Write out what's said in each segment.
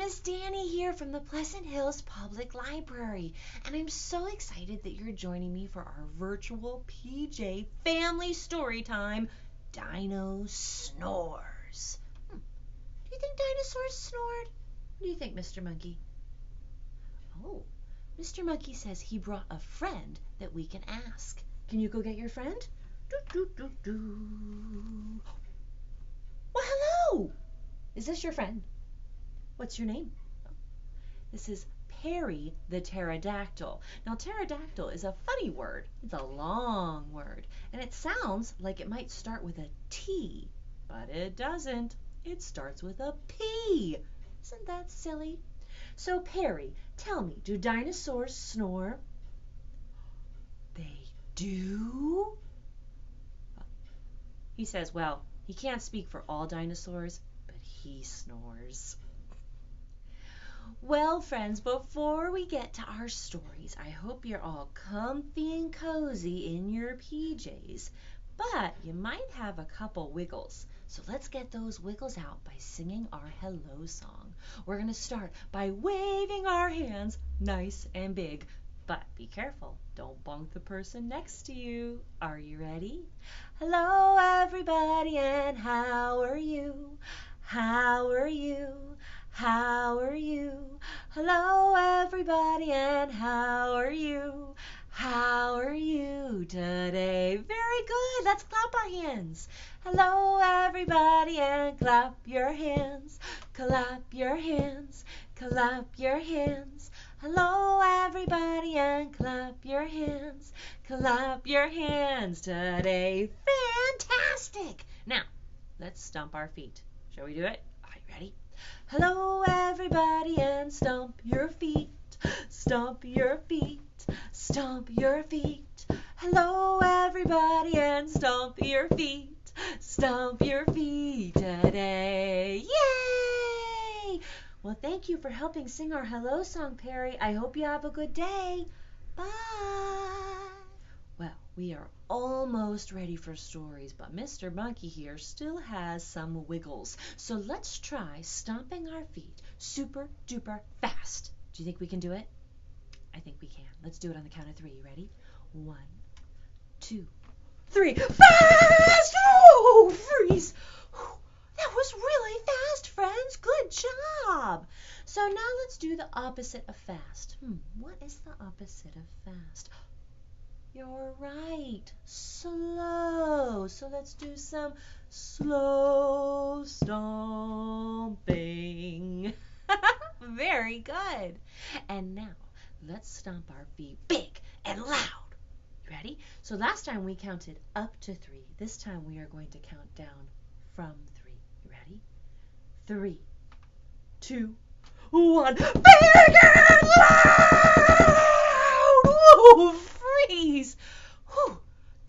Miss Dani here from the Pleasant Hills Public Library, and I'm so excited that you're joining me for our virtual PJ family story time, Dino Snores. Do you think dinosaurs snored? What do you think, Mr. Monkey? Oh, Mr. Monkey says he brought a friend that we can ask. Can you go get your friend? Do, do, do, do. Well, hello! Is this your friend? What's your name? This is Perry the pterodactyl. Now, pterodactyl is a funny word. It's a long word, and it sounds like it might start with a T, but it doesn't. It starts with a P. Isn't that silly? So, Perry, tell me, do dinosaurs snore? They do? He says, well, he can't speak for all dinosaurs, but he snores. Well, friends, before we get to our stories, I hope you're all comfy and cozy in your PJs, but you might have a couple wiggles. So let's get those wiggles out by singing our hello song. We're going to start by waving our hands nice and big, but be careful, don't bonk the person next to you. Are you ready? Hello, everybody, and how are you? How are you? How are you? Hello, everybody, and how are you? How are you today? Very good. Let's clap our hands. Hello, everybody, and clap your hands. Clap your hands. Clap your hands. Hello, everybody, and clap your hands. Clap your hands today. Fantastic. Now, let's stomp our feet. Shall we do it? Are you ready? Hello, everybody, and stomp your feet. Stomp your feet. Stomp your feet. Hello, everybody, and stomp your feet. Stomp your feet today. Yay! Well, thank you for helping sing our hello song, Perry. I hope you have a good day. Bye. Well, we are almost ready for stories, but Mr. Monkey here still has some wiggles. So let's try stomping our feet super duper fast. Do you think we can do it? I think we can. Let's do it on the count of 3. Ready? 1, 2, 3. Fast! Oh, freeze! That was really fast, friends. Good job. So now let's do the opposite of fast. What is the opposite of fast? You're right. Slow. So let's do some slow stomping. Very good. And now let's stomp our feet big and loud. Ready? So last time we counted up to 3. This time we are going to count down from 3. You ready? 3, 2, 1. Big and loud! Whoa, freeze! Whew,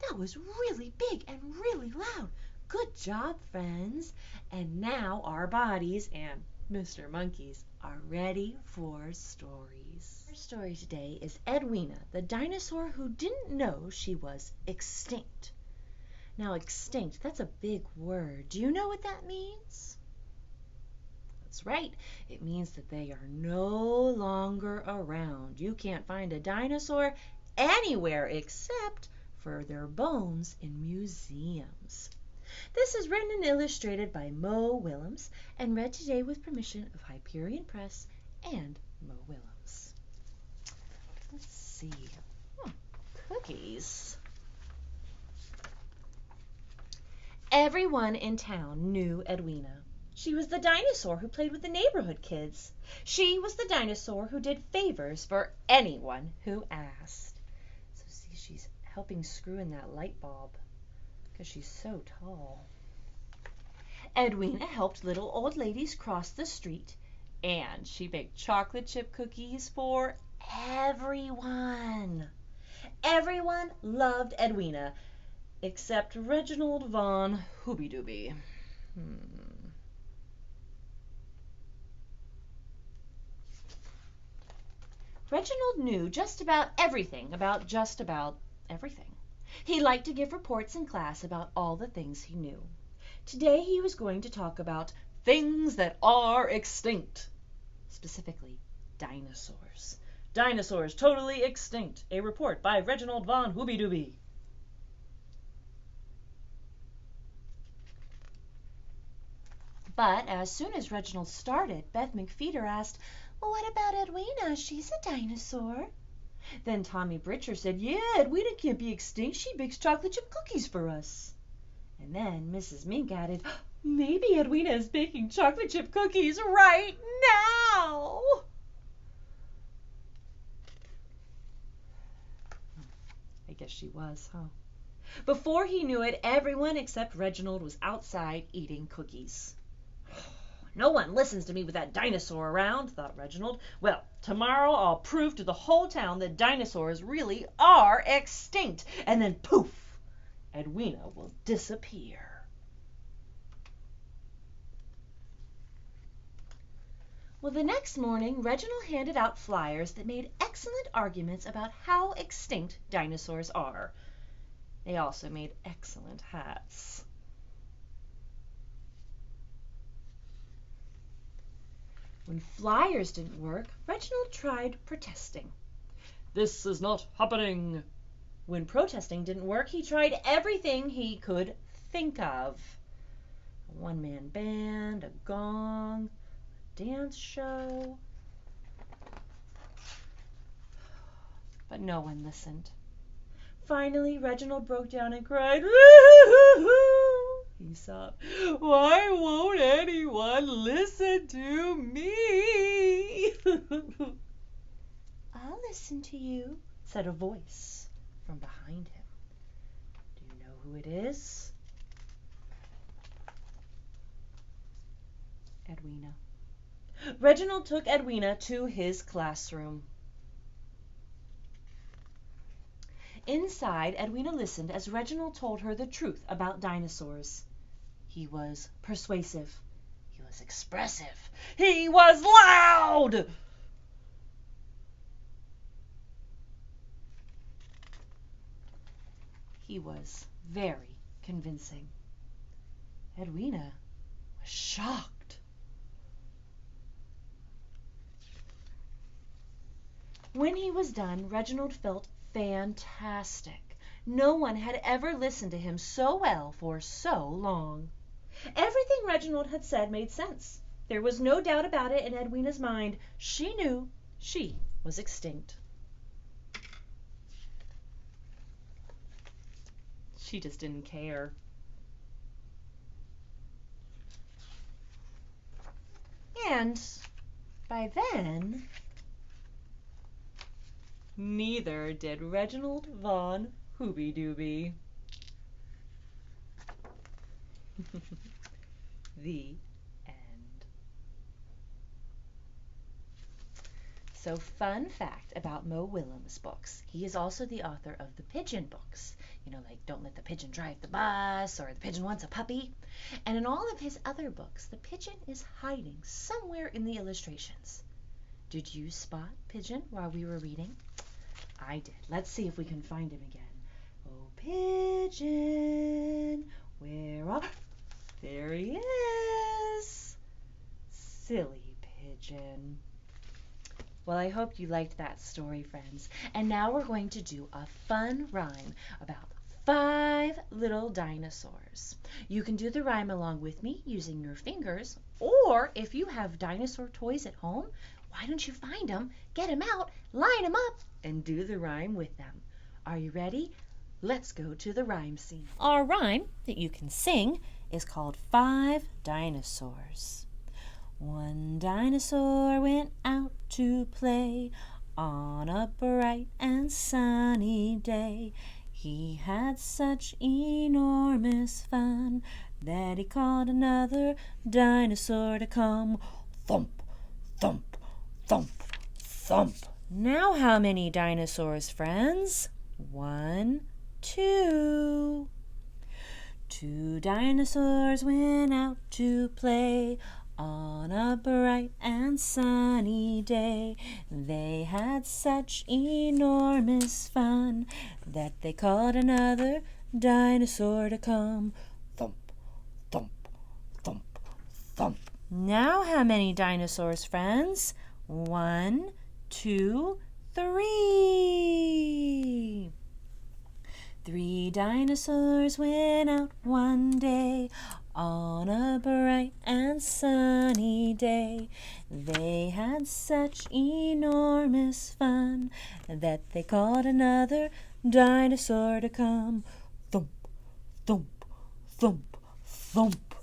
that was really big and really loud. Good job, friends. And now our bodies and Mr. Monkeys are ready for stories. Our story today is Edwina, the dinosaur who didn't know she was extinct. Now, extinct, that's a big word. Do you know what that means? That's right. It means that they are no longer around. You can't find a dinosaur anywhere except for their bones in museums. This is written and illustrated by Mo Willems and read today with permission of Hyperion Press and Mo Willems. Let's see. Cookies. Everyone in town knew Edwina. She was the dinosaur who played with the neighborhood kids. She was the dinosaur who did favors for anyone who asked. So see, she's helping screw in that light bulb because she's so tall. Edwina helped little old ladies cross the street, and she baked chocolate chip cookies for everyone. Everyone loved Edwina, except Reginald von Hooby-Dooby. Reginald knew just about everything about just about everything. He liked to give reports in class about all the things he knew. Today he was going to talk about things that are extinct. specifically dinosaurs. Dinosaurs totally extinct. A report by Reginald von Hoobie-Doobie. But as soon as Reginald started, Beth McFeeder asked, "Well, what about Edwina? She's a dinosaur." Then Tommy Britcher said, "Yeah, Edwina can't be extinct. She bakes chocolate chip cookies for us." And then Mrs. Mink added, "Maybe Edwina is baking chocolate chip cookies right now." I guess she was, huh? Before he knew it, everyone except Reginald was outside eating cookies. "No one listens to me with that dinosaur around," thought Reginald. "Well, tomorrow I'll prove to the whole town that dinosaurs really are extinct. And then poof, Edwina will disappear." Well, the next morning, Reginald handed out flyers that made excellent arguments about how extinct dinosaurs are. They also made excellent hats. When flyers didn't work, Reginald tried protesting. "This is not happening." When protesting didn't work, he tried everything he could think of. A one-man band, a gong, a dance show. But no one listened. Finally, Reginald broke down and cried, he sobbed, "Why won't anyone listen to me?" "I'll listen to you," said a voice from behind him. Do you know who it is? Edwina. Reginald took Edwina to his classroom. Inside, Edwina listened as Reginald told her the truth about dinosaurs. He was persuasive. He was expressive. He was loud! He was very convincing. Edwina was shocked. When he was done, Reginald felt fantastic. No one had ever listened to him so well for so long. Everything Reginald had said made sense. There was no doubt about it in Edwina's mind. She knew she was extinct. She just didn't care. And by then, neither did Reginald von Hoobie-Doobie. The end. So, fun fact about Mo Willems' books. He is also the author of the Pigeon books. You know, like Don't Let the Pigeon Drive the Bus or The Pigeon Wants a Puppy. And in all of his other books, the pigeon is hiding somewhere in the illustrations. Did you spot Pigeon while we were reading? I did. Let's see if we can find him again. Oh, Pigeon, where are... There he is. Silly Pigeon. Well, I hope you liked that story, friends. And now we're going to do a fun rhyme about 5 little dinosaurs. You can do the rhyme along with me using your fingers, or if you have dinosaur toys at home, why don't you find them, get them out, line them up, and do the rhyme with them. Are you ready? Let's go to the rhyme scene. Our rhyme that you can sing is called 5 Dinosaurs. One dinosaur went out to play on a bright and sunny day. He had such enormous fun that he called another dinosaur to come. Thump, thump, thump, thump. Now how many dinosaurs, friends? 1, 2. 2 dinosaurs went out to play on a bright and sunny day. They had such enormous fun that they called another dinosaur to come. Thump, thump, thump, thump. Now how many dinosaurs, friends? 1, 2, 3. 3 dinosaurs went out one day on a bright and sunny day. They had such enormous fun that they called another dinosaur to come. Thump, thump, thump, thump.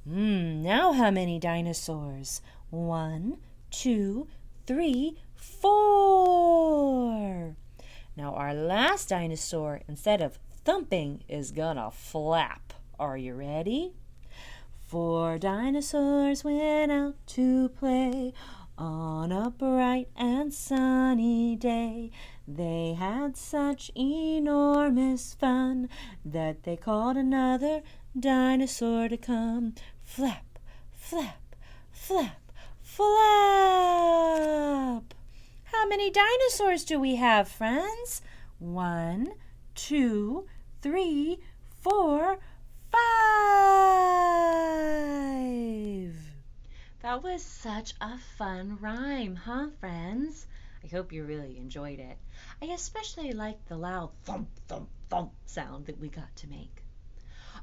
Now how many dinosaurs? 1, 2, 3, 4. Now our last dinosaur, instead of thumping, is gonna flap. Are you ready? 4 dinosaurs went out to play on a bright and sunny day. They had such enormous fun that they called another dinosaur to come. Flap, flap, flap, flap. How many dinosaurs do we have, friends? 1, 2, 3, 4, 5. That was such a fun rhyme, huh, friends? I hope you really enjoyed it. I especially liked the loud thump, thump, thump sound that we got to make.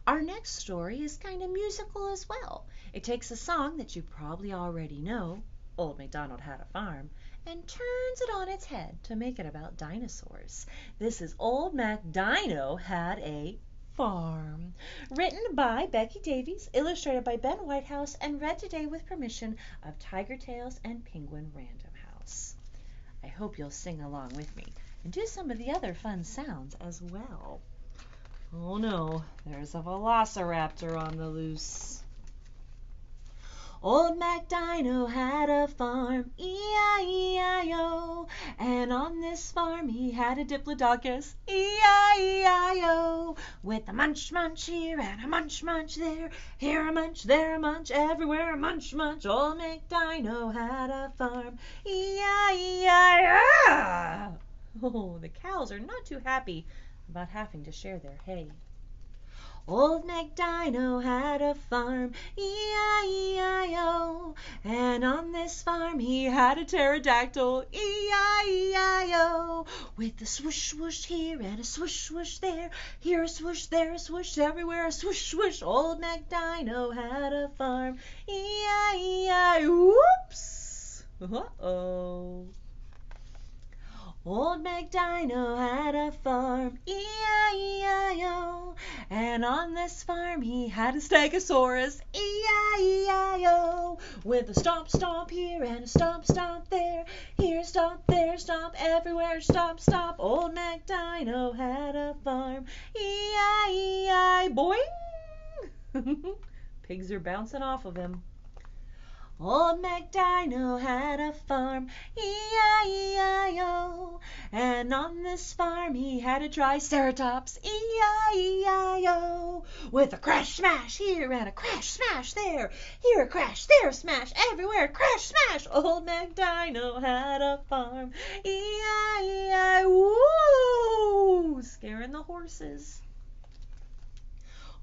Our next story is kind of musical as well. It takes a song that you probably already know, Old MacDonald Had a Farm, and turns it on its head to make it about dinosaurs. This is Old Mac Dino Had a Farm. Written by Becky Davies, illustrated by Ben Whitehouse, and read today with permission of Tiger Tales and Penguin Random House. I hope you'll sing along with me and do some of the other fun sounds as well. Oh no, there's a velociraptor on the loose. Old Mac Dino had a farm, E-I-E-I-O, and on this farm he had a diplodocus, E-I-E-I-O, with a munch munch here and a munch munch there, here a munch, there a munch, everywhere a munch munch. Old Mac Dino had a farm, E-I-E-I-O. Oh, the cows are not too happy about having to share their hay. Old Mac Dino had a farm, E-I-E-I-O, and on this farm he had a pterodactyl, E-I-E-I-O, with a swoosh swoosh here and a swoosh swoosh there, here a swoosh, there a swoosh, everywhere a swoosh swoosh. Old Mac Dino had a farm, E-I-E-I, whoops, uh-oh. Old Mac Dino had a farm, E-I-E-I-O, and on this farm he had a stegosaurus, E-I-E-I-O, with a stomp stomp here and a stomp stomp there, here stomp, there stomp, everywhere stomp stomp. Old Mac Dino had a farm, E-I-E-I, boing! Pigs are bouncing off of him. Old Mac Dino had a farm, E-I-E-I-O, and on this farm he had a triceratops, E-I-E-I-O, with a crash smash here and a crash smash there, here a crash, there a smash, everywhere crash smash. Old Mac Dino had a farm, E-I-E-I, woo, scaring the horses.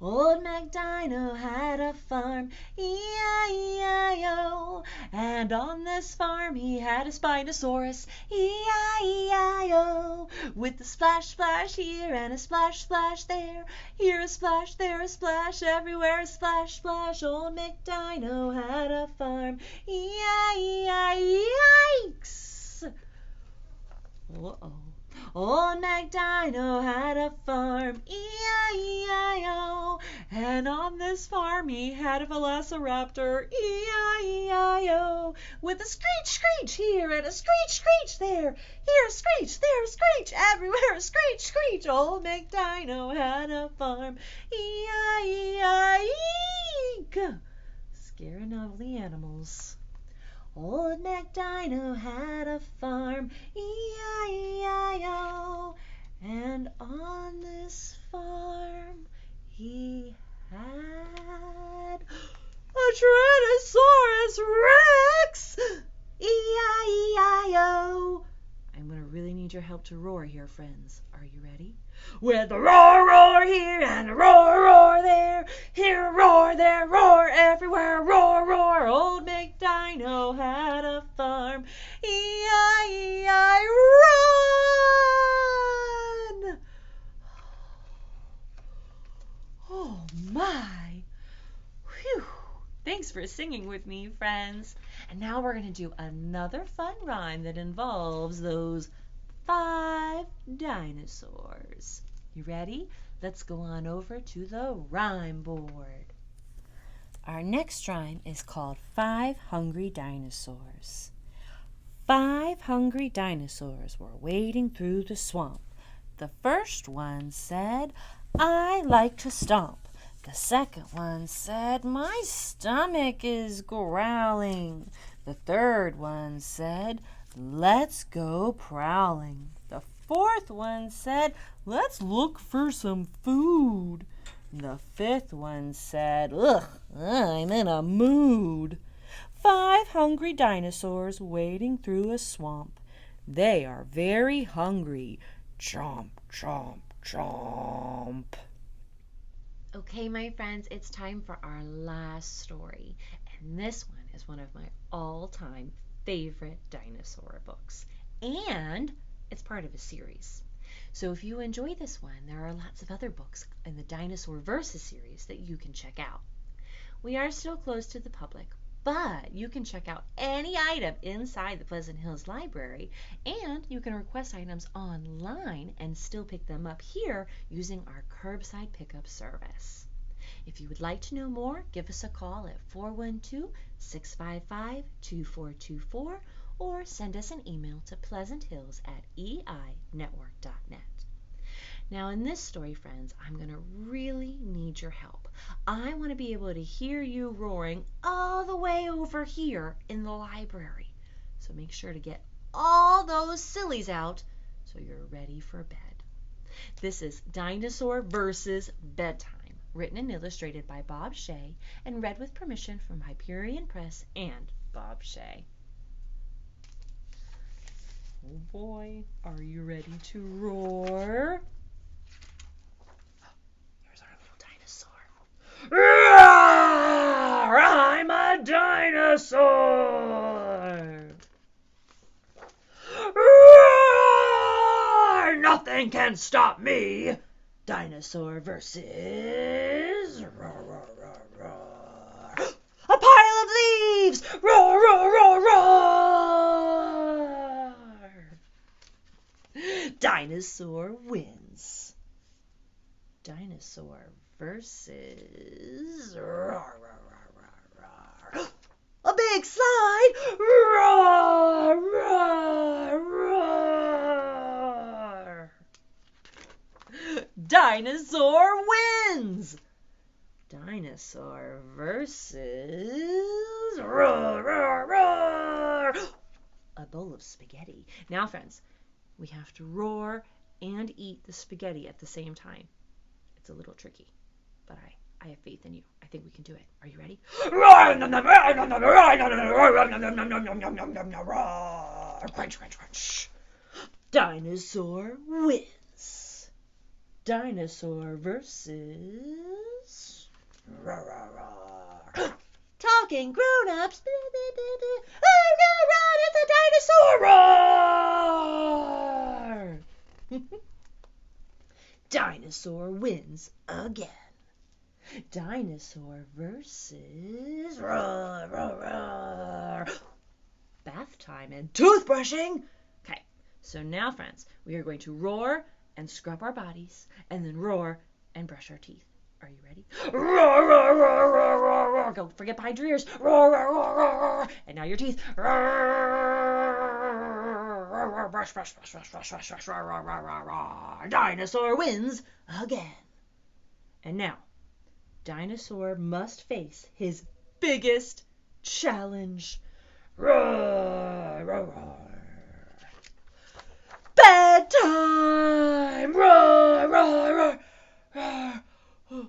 Old Mac Dino had a farm, E-I-E-I-O, and on this farm he had a Spinosaurus, E-I-E-I-O, with a splash splash here and a splash splash there, here a splash, there a splash, everywhere a splash splash. Old Mac Dino had a farm, E-I-E-I, yikes! Uh-oh. Old Mac Dino had a farm, E-I-E-I-O, and on this farm he had a velociraptor, E-I-E-I-O, with a screech screech here and a screech screech there, here a screech, there a screech, everywhere a screech screech. Old Mac Dino had a farm, E-I-E-I, eek, scaring all the animals. Old Mac Dino had a farm, E-I-E-I-O, and on this farm he had a Tyrannosaurus Rex, E-I-E-I-O. I'm going to really need your help to roar here, friends. Are you ready? With a roar, roar here and a roar, roar there, here a roar, there roar, everywhere roar, roar. Old Mac Dino had a farm, Thanks for singing with me, friends. And now we're going to do another fun rhyme that involves those 5 dinosaurs. You ready? Let's go on over to the rhyme board. Our next rhyme is called 5 Hungry Dinosaurs. 5 hungry dinosaurs were wading through the swamp. The first one said, "I like to stomp." The second one said, "My stomach is growling." The third one said, "Let's go prowling." The fourth one said, "Let's look for some food." The fifth one said, "Ugh, I'm in a mood." 5 hungry dinosaurs wading through a swamp. They are very hungry. Chomp, chomp, chomp. Okay, my friends, it's time for our last story. And this one is one of my all-time favorite dinosaur books. And it's part of a series. So if you enjoy this one, there are lots of other books in the Dinosaur Versus series that you can check out. We are still closed to the public, but you can check out any item inside the Pleasant Hills Library, and you can request items online and still pick them up here using our curbside pickup service. If you would like to know more, give us a call at 412-655-2424 or send us an email to pleasanthills@einetwork.net. Now in this story, friends, I'm going to really need your help. I want to be able to hear you roaring all the way over here in the library. So make sure to get all those sillies out so you're ready for bed. This is Dinosaur versus Bedtime, written and illustrated by Bob Shea and read with permission from Hyperion Press and Bob Shea. Oh boy, are you ready to roar? Roar! I'm a dinosaur! Roar! Nothing can stop me! Dinosaur versus... Roar, roar, roar, roar! A pile of leaves! Roar, roar, roar, roar! Dinosaur wins. Dinosaur versus... Roar, roar, roar, roar, roar. A big slide! Roar, roar, roar! Dinosaur wins! Dinosaur versus... Roar, roar, roar! A bowl of spaghetti. Now, friends, we have to roar and eat the spaghetti at the same time. It's a little tricky, but I have faith in you. I think we can do it. Are you ready? Crunch, crunch, crunch. Dinosaur wins. Dinosaur versus... Talking grown-ups. Oh no, run! It's a dinosaur roar! Dinosaur wins again. Dinosaur versus... Roar, roar, roar. Bath time and toothbrushing. Okay, so now, friends, we are going to roar and scrub our bodies, and then roar and brush our teeth. Are you ready? Roar, roar, roar, roar, roar, roar. Don't forget behind your ears. Roar, roar, roar, roar, roar. And now your teeth. Roar, brush, brush, brush, brush, brush, brush, brush, roar, roar, roar, roar, roar. Dinosaur wins again. And now, Dinosaur must face his biggest challenge. Roar, roar, roar. Bedtime! Roar, roar, roar, roar. Oh,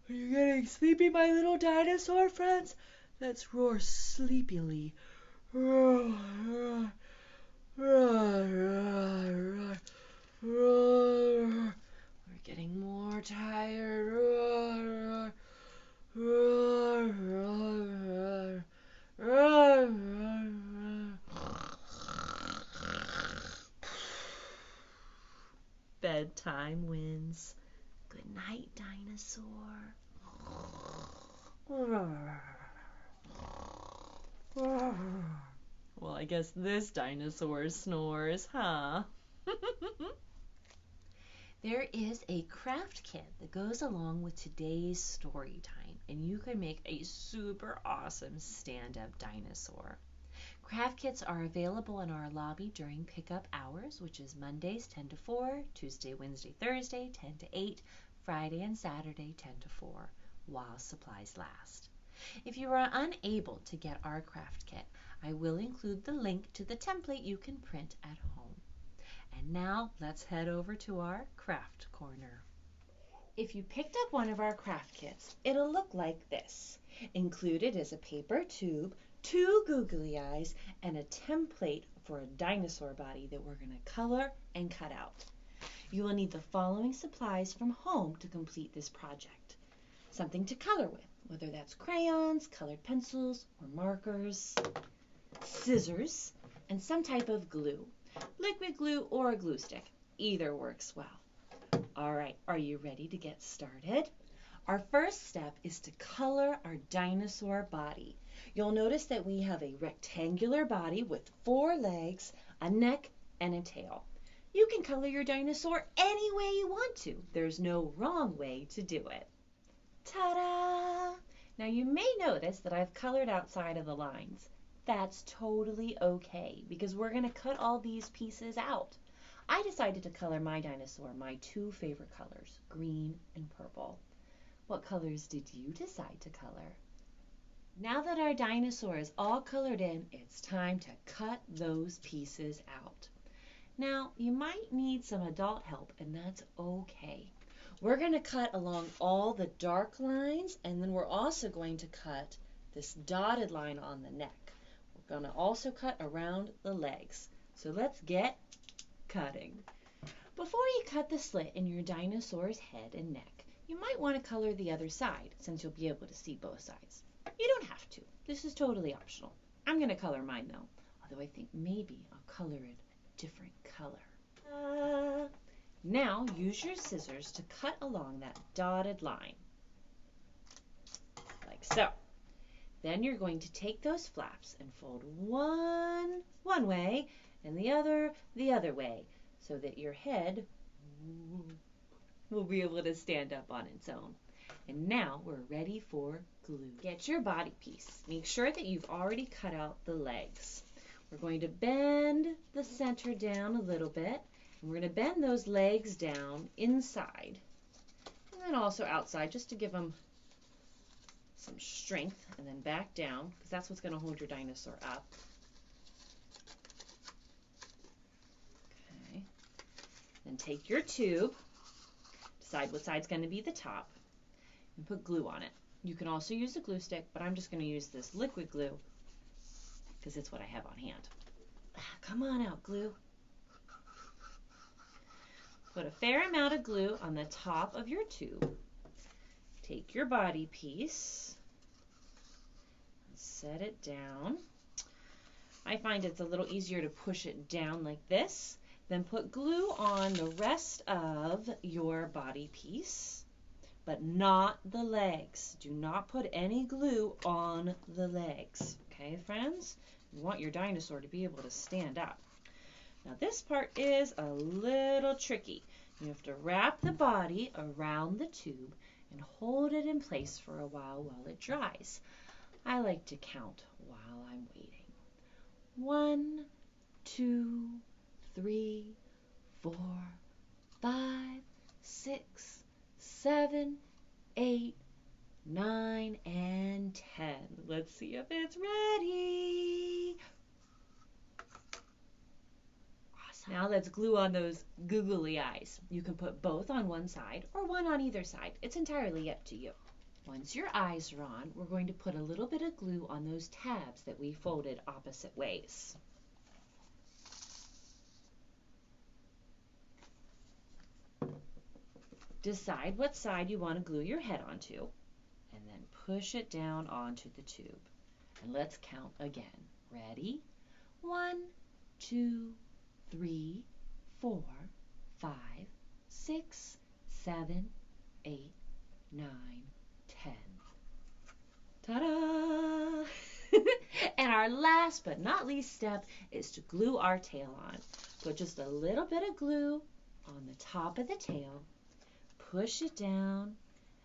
are you getting sleepy, my little dinosaur friends? Let's roar sleepily. Roar, roar, roar, roar, roar. We're getting more tired. Roar, roar, roar, roar, roar, roar. Bedtime wins. Good night, dinosaur. Well, I guess this dinosaur snores, huh? There is a craft kit that goes along with today's story time, and you can make a super awesome stand-up dinosaur. Craft kits are available in our lobby during pickup hours, which is Mondays 10 to 4, Tuesday, Wednesday, Thursday 10 to 8, Friday and Saturday 10 to 4, while supplies last. If you are unable to get our craft kit, I will include the link to the template you can print at home. And now let's head over to our craft corner. If you picked up one of our craft kits, it'll look like this. Included is a paper tube, 2 googly eyes, and a template for a dinosaur body that we're going to color and cut out. You will need the following supplies from home to complete this project. Something to color with, whether that's crayons, colored pencils, or markers, scissors, and some type of glue. Liquid glue or a glue stick. Either works well. All right, are you ready to get started? Our first step is to color our dinosaur body. You'll notice that we have a rectangular body with 4 legs, a neck, and a tail. You can color your dinosaur any way you want to. There's no wrong way to do it. Ta-da! Now you may notice that I've colored outside of the lines. That's totally okay because we're going to cut all these pieces out. I decided to color my dinosaur my 2 favorite colors, green and purple. What colors did you decide to color? Now that our dinosaur is all colored in, it's time to cut those pieces out. Now, you might need some adult help, and that's okay. We're going to cut along all the dark lines, and then we're also going to cut this dotted line on the neck. We're going to also cut around the legs. So let's get cutting. Before you cut the slit in your dinosaur's head and neck, you might want to color the other side since you'll be able to see both sides. You don't have to. This is totally optional. I'm going to color mine though, although I think maybe I'll color it a different color. Now use your scissors to cut along that dotted line, like so. Then you're going to take those flaps and fold one way and the other way so that your head will be able to stand up on its own. And now we're ready for glue. Get your body piece. Make sure that you've already cut out the legs. We're going to bend the center down a little bit, and we're going to bend those legs down inside and then also outside just to give them some strength, and then back down because that's what's going to hold your dinosaur up. Okay. Then take your tube, decide what side's going to be the top, and put glue on it. You can also use a glue stick, but I'm just going to use this liquid glue because it's what I have on hand. Come on out, glue. Put a fair amount of glue on the top of your tube. Take your body piece and set it down. I find it's a little easier to push it down like this. Then put glue on the rest of your body piece, but not the legs. Do not put any glue on the legs. Okay, friends? You want your dinosaur to be able to stand up. Now this part is a little tricky. You have to wrap the body around the tube and hold it in place for a while it dries. I like to count while I'm waiting. 1, 2, 3, 4, 5, 6, 7, 8, 9, and 10. Let's see if it's ready. Awesome. Now let's glue on those googly eyes. You can put both on one side or one on either side. It's entirely up to you. Once your eyes are on, we're going to put a little bit of glue on those tabs that we folded opposite ways. Decide what side you want to glue your head onto, and then push it down onto the tube. And let's count again. Ready? 1, 2, 3, 4, 5, 6, 7, 8, 9, 10. Ta-da! And our last but not least step is to glue our tail on. Put just a little bit of glue on the top of the tail, push it down,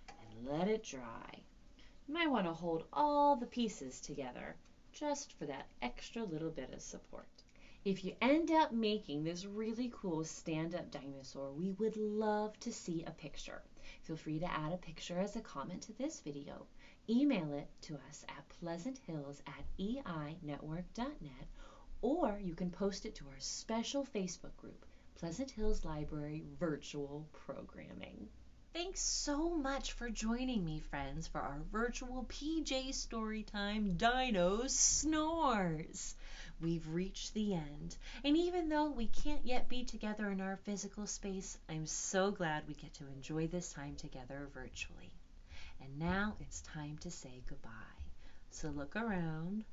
and let it dry. You might want to hold all the pieces together just for that extra little bit of support. If you end up making this really cool stand-up dinosaur, we would love to see a picture. Feel free to add a picture as a comment to this video. Email it to us at pleasanthills@einetwork.net, or you can post it to our special Facebook group, Pleasant Hills Library Virtual Programming. Thanks so much for joining me, friends, for our virtual PJ Storytime Dino Snores. We've reached the end, and even though we can't yet be together in our physical space, I'm so glad we get to enjoy this time together virtually. And now it's time to say goodbye. So look around,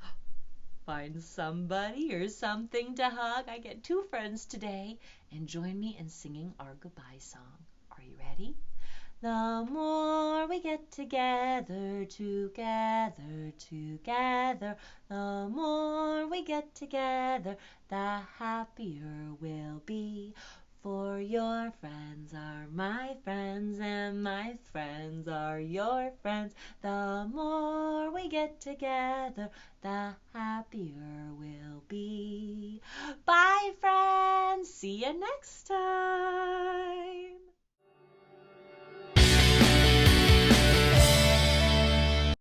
find somebody or something to hug. I get 2 friends today, and join me in singing our goodbye song. Are you ready? The more we get together, together, together, the more we get together, the happier we'll be. For your friends are my friends, and my friends are your friends. The more we get together, the happier we'll be. Bye, friends. See you next time.